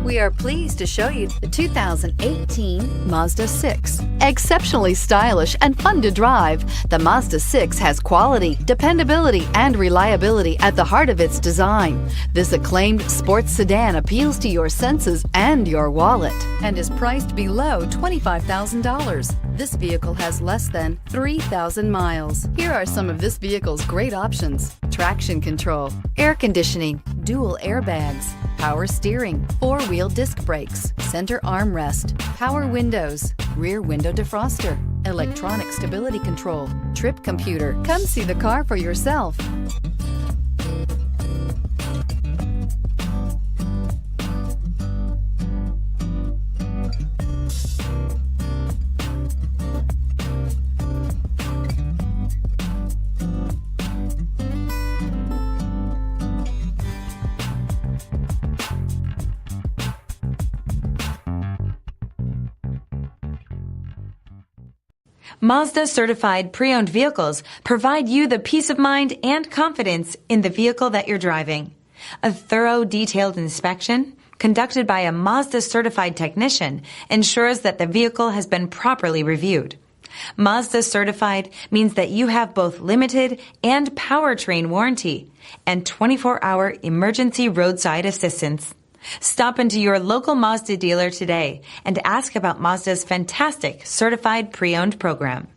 We are pleased to show you the 2018 Mazda 6. Exceptionally stylish and fun to drive, the Mazda 6 has quality, dependability, and reliability at the heart of its design. This acclaimed sports sedan appeals to your senses and your wallet and is priced below $25,000. This vehicle has less than 3,000 miles. Here are some of this vehicle's great options: traction control, air conditioning, dual airbags, power steering, four-wheel disc brakes, center armrest, power windows, rear window defroster, electronic stability control, trip computer. Come see the car for yourself. Mazda certified pre-owned vehicles provide you the peace of mind and confidence in the vehicle that you're driving. A thorough, detailed inspection conducted by a Mazda certified technician ensures that the vehicle has been properly reviewed. Mazda certified means that you have both limited and powertrain warranty and 24-hour emergency roadside assistance. Stop into your local Mazda dealer today and ask about Mazda's fantastic certified pre-owned program.